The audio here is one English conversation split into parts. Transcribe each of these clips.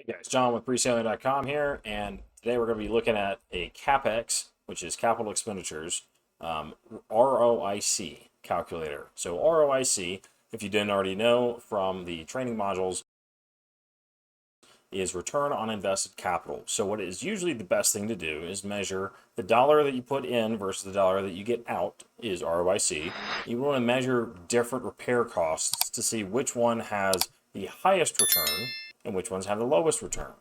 Hey guys, John with preselling.com here, and today we're going to be looking at a CapEx, which is capital expenditures, ROIC calculator. So ROIC, if you didn't already know from the training modules, is return on invested capital. So what is usually the best thing to do is measure the dollar that you put in versus the dollar that you get out is ROIC. You want to measure different repair costs to see which one has the highest return and which ones have the lowest return.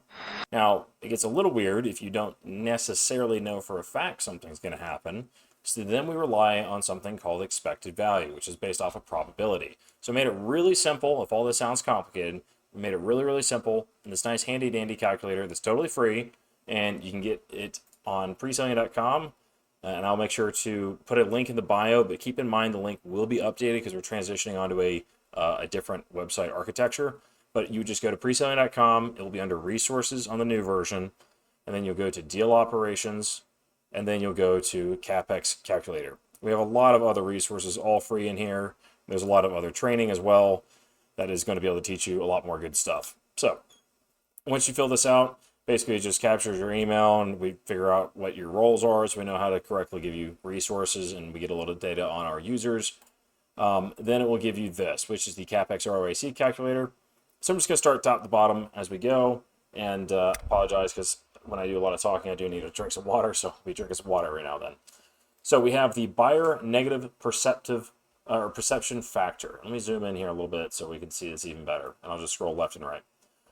Now, it gets a little weird if you don't necessarily know for a fact something's going to happen. So then we rely on something called expected value, which is based off of probability. So I made it really simple. If all this sounds complicated, we made it really, really simple in this nice handy dandy calculator that's totally free, and you can get it on preselling.com. And I'll make sure to put a link in the bio, but keep in mind the link will be updated because we're transitioning onto a different website architecture. But you just go to preselling.com, it'll be under resources on the new version, and then you'll go to deal operations, and then you'll go to CapEx calculator. We have a lot of other resources all free in here. There's a lot of other training as well that is going to be able to teach you a lot more good stuff. So once you fill this out, basically it just captures your email and we figure out what your roles are so we know how to correctly give you resources and we get a little data on our users. Then it will give you this, which is the CapEx ROIC calculator. So I'm just going to start top to bottom as we go, and apologize because when I do a lot of talking, I do need to drink some water, so I'll be drinking some water right now then. So we have the buyer negative perception factor. Let me zoom in here a little bit so we can see this even better, and I'll just scroll left and right.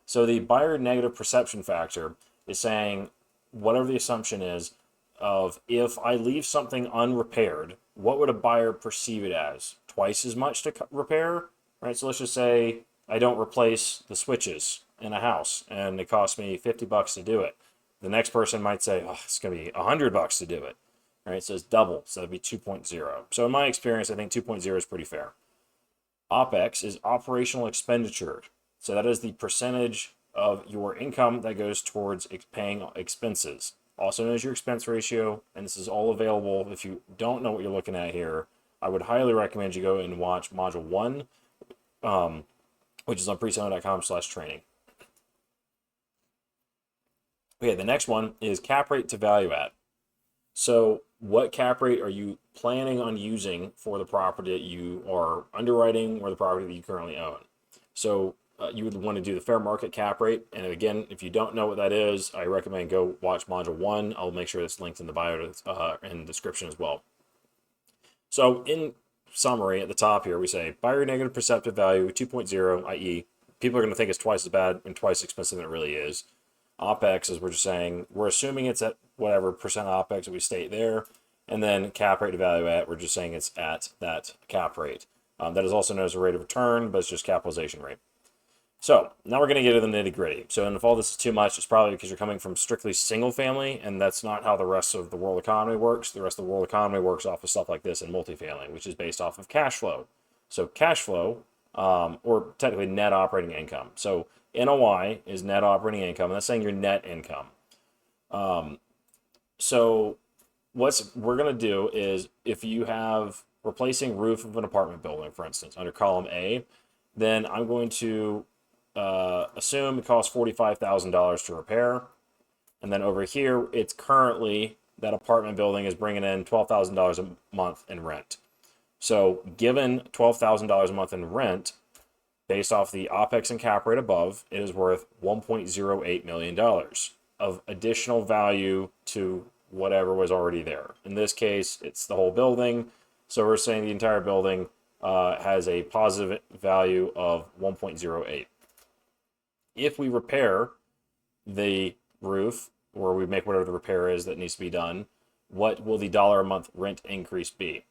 So the buyer negative perception factor is saying whatever the assumption is of if I leave something unrepaired, what would a buyer perceive it as? Twice as much to repair, right? So let's just say I don't replace the switches in a house and it costs me $50 to do it. The next person might say, oh, it's going to be $100 to do it. Right, so it's double, so that'd be 2.0. So in my experience, I think 2.0 is pretty fair. OpEx is operational expenditure. So that is the percentage of your income that goes towards paying expenses. Also known as your expense ratio, and this is all available. If you don't know what you're looking at here, I would highly recommend you go and watch Module 1, which is on preselling.com/training. Okay, the next one is cap rate to value add. So what cap rate are you planning on using for the property that you are underwriting or the property that you currently own? So you would want to do the fair market cap rate. And again, if you don't know what that is, I recommend go watch Module 1. I'll make sure it's linked in the bio and description as well. So in summary, at the top here, we say buyer negative perceptive value 2.0, i.e. people are going to think it's twice as bad and twice as expensive than it really is. OpEx is we're just saying we're assuming it's at whatever percent OpEx that we state there, and then cap rate to value add, we're just saying it's at that cap rate. That is also known as a rate of return, but it's just capitalization rate. So now we're going to get to the nitty gritty. So and if all this is too much, it's probably because you're coming from strictly single family, and that's not how the rest of the world economy works. The rest of the world economy works off of stuff like this in multifamily, which is based off of cash flow. So cash flow, or technically net operating income. So NOI is net operating income, and that's saying your net income. So what we're going to do is if you have replacing roof of an apartment building, for instance, under column A, then I'm going to assume it costs $45,000 to repair. And then over here, it's currently that apartment building is bringing in $12,000 a month in rent. So given $12,000 a month in rent, based off the OpEx and cap rate above, it is worth $1.08 million of additional value to whatever was already there. In this case, it's the whole building. So we're saying the entire building has a positive value of 1.08. If we repair the roof, or we make whatever the repair is that needs to be done, what will the dollar a month rent increase be?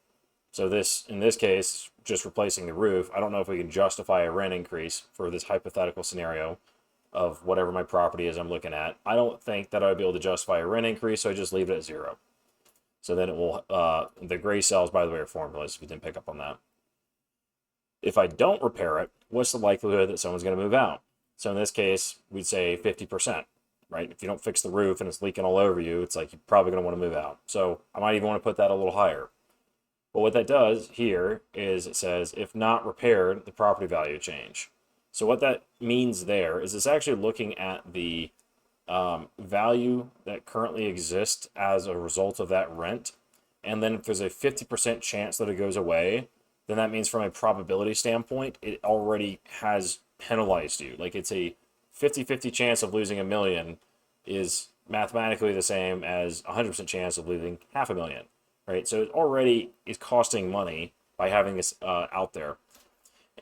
So this, in this case, just replacing the roof, I don't know if we can justify a rent increase for this hypothetical scenario of whatever my property is I'm looking at. I don't think that I would be able to justify a rent increase, so I just leave it at 0. So then it will, the gray cells, by the way, are formulas, if you didn't pick up on that. If I don't repair it, what's the likelihood that someone's going to move out? So in this case, we'd say 50%, right? If you don't fix the roof and it's leaking all over you, it's like you're probably going to want to move out. So I might even want to put that a little higher. But what that does here is it says, if not repaired, the property value change. So what that means there is it's actually looking at the value that currently exists as a result of that rent. And then if there's a 50% chance that it goes away, then that means from a probability standpoint, it already has penalized you. Like it's a 50-50 chance of losing $1 million is mathematically the same as 100% chance of losing $500,000, right? So it already is costing money by having this out there.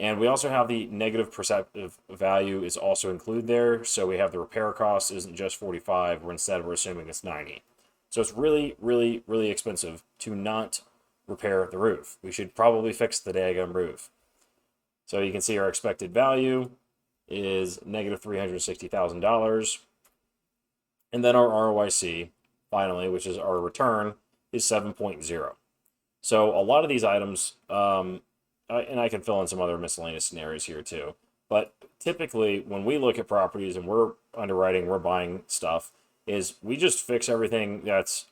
And we also have the negative perceptive value is also included there. So we have the repair cost isn't just 45, where instead we're assuming it's 90. So it's really, really, really expensive to not repair the roof. We should probably fix the daggum roof. So you can see our expected value is negative $360,000. And then our ROIC, finally, which is our return, is 7.0. So a lot of these items, and I can fill in some other miscellaneous scenarios here too, but typically when we look at properties and we're underwriting, we're buying stuff, is we just fix everything that's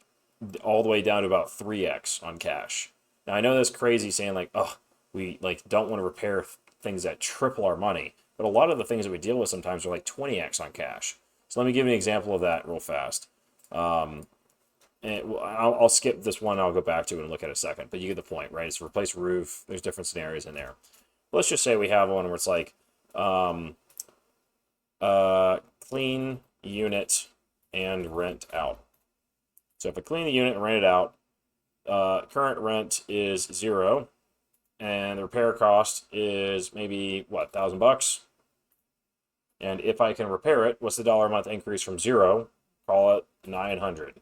all the way down to about 3x on cash. Now I know that's crazy saying like, oh, we like don't want to repair things that triple our money, but a lot of the things that we deal with sometimes are like 20x on cash. So let me give you an example of that real fast. And I'll skip this one. I'll go back to it and look at it in a second, but you get the point, right? It's replace roof. There's different scenarios in there. Let's just say we have one where it's like clean unit and rent out. So if I clean the unit and rent it out, current rent is 0, and the repair cost is maybe what, $1,000. And if I can repair it, what's the dollar a month increase from 0? Call it 900.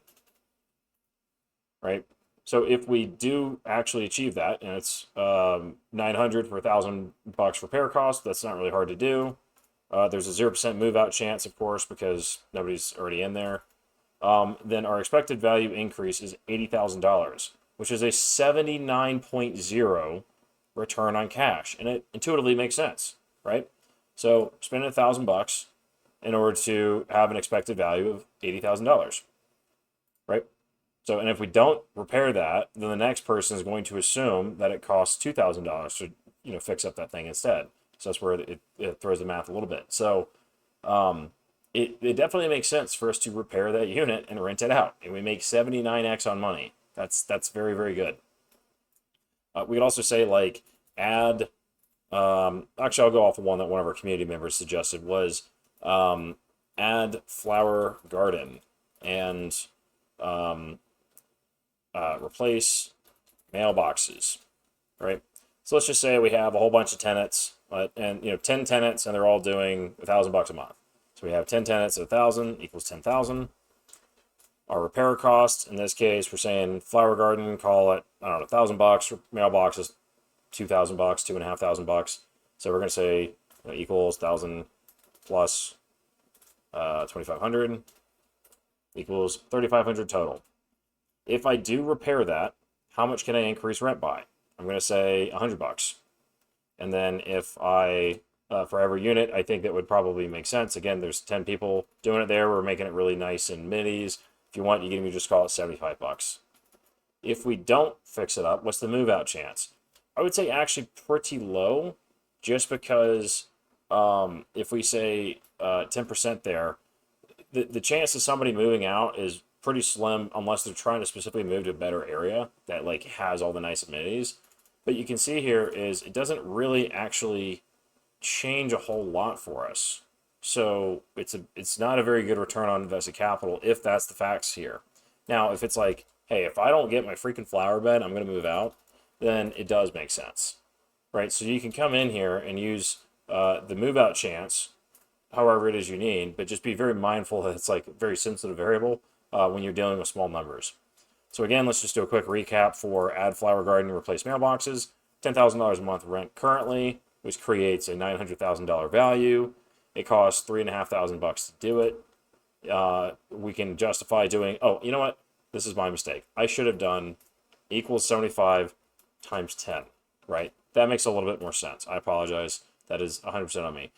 Right? So if we do actually achieve that, and it's 900 for $1,000 repair cost, that's not really hard to do. There's a 0% move out chance, of course, because nobody's already in there. Then our expected value increase is $80,000, which is a 79.0 return on cash, and it intuitively makes sense, right? So spending $1,000 in order to have an expected value of $80,000, right? So, and if we don't repair that, then the next person is going to assume that it costs $2,000 to, fix up that thing instead. So that's where it throws the math a little bit. So, it definitely makes sense for us to repair that unit and rent it out, and we make 79x on money. That's very, very good. We could also say like add. Actually, I'll go off of one that one of our community members suggested was add flower garden and replace mailboxes, right? So let's just say we have a whole bunch of tenants, and 10 tenants, and they're all doing $1,000 a month. So we have 10 tenants at 1,000 equals 10,000. Our repair cost, in this case, we're saying flower garden, call it, I don't know, $1,000. Mailboxes, $2,000, $2,500. So we're going to say equals 1,000 plus 2,500 equals 3,500 total. If I do repair that, how much can I increase rent by? I'm going to say $100. And then if I, for every unit, I think that would probably make sense. Again, there's 10 people doing it there. We're making it really nice in minis. If you want, you can just call it $75. If we don't fix it up, what's the move out chance? I would say actually pretty low, just because if we say 10% there, the chance of somebody moving out is pretty slim unless they're trying to specifically move to a better area that like has all the nice amenities. But you can see here is it doesn't really actually change a whole lot for us. So it's not a very good return on invested capital if that's the facts here. Now, if it's like, hey, if I don't get my freaking flower bed, I'm going to move out, then it does make sense, right? So you can come in here and use the move out chance, however it is you need, but just be very mindful that it's like a very sensitive variable when you're dealing with small numbers. So again, let's just do a quick recap for add flower garden and replace mailboxes. $10,000 a month rent currently, which creates a $900,000 value. It costs $3,500 to do it. We can justify doing, oh, you know what? This is my mistake. I should have done equals 75 times 10, right? That makes a little bit more sense. I apologize. That is 100% on me.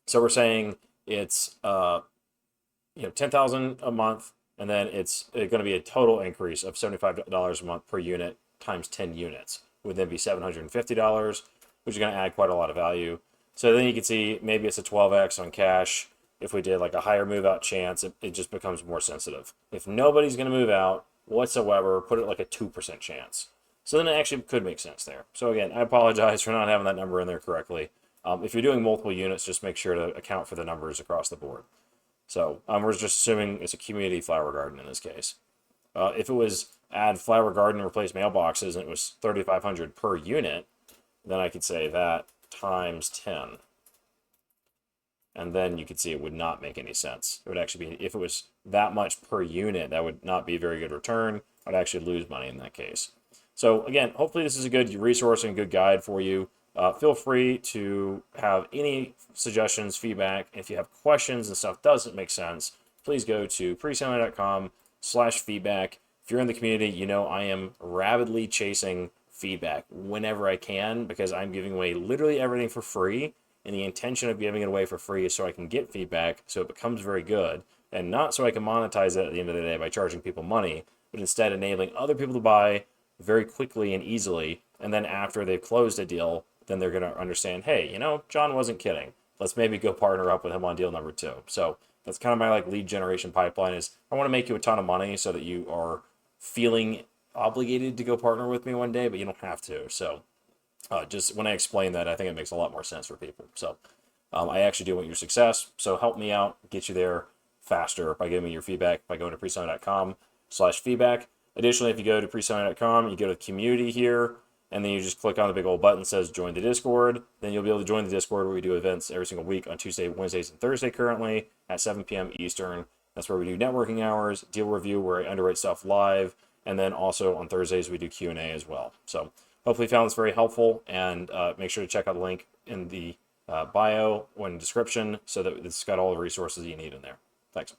So we're saying it's 10,000 a month, and then it's going to be a total increase of $75 a month per unit times 10 units. Would then be $750, which is going to add quite a lot of value. So then you can see maybe it's a 12x on cash. If we did like a higher move out chance, it just becomes more sensitive. If nobody's going to move out whatsoever, put it like a 2% chance. So then it actually could make sense there. So again, I apologize for not having that number in there correctly. If you're doing multiple units, just make sure to account for the numbers across the board. So we're just assuming it's a community flower garden in this case. If it was add flower garden and replace mailboxes and it was 3,500 per unit, then I could say that times 10. And then you could see it would not make any sense. It would actually be, if it was that much per unit, that would not be a very good return. I'd actually lose money in that case. So again, hopefully this is a good resource and good guide for you. Feel free to have any suggestions, feedback. If you have questions and stuff doesn't make sense, please go to presemi.com/feedback. If you're in the community, you know I am rapidly chasing feedback whenever I can because I'm giving away literally everything for free. And the intention of giving it away for free is so I can get feedback so it becomes very good, and not so I can monetize it at the end of the day by charging people money, but instead enabling other people to buy very quickly and easily. And then after they've closed a deal, then they're going to understand, hey, you know, John wasn't kidding. Let's maybe go partner up with him on deal number 2. So that's kind of my like lead generation pipeline is I want to make you a ton of money so that you are feeling obligated to go partner with me one day, but you don't have to. So just when I explain that, I think it makes a lot more sense for people. So I actually do want your success. So help me out, get you there faster by giving me your feedback by going to presemi.com/feedback. Additionally, if you go to presemi.com, you go to community here, and then you just click on the big old button that says join the Discord. Then you'll be able to join the Discord where we do events every single week on Tuesday, Wednesdays, and Thursday currently at 7 p.m. Eastern. That's where we do networking hours, deal review where I underwrite stuff live, and then also on Thursdays we do Q&A as well. So hopefully you found this very helpful, and make sure to check out the link in the bio or in the description so that it's got all the resources you need in there. Thanks.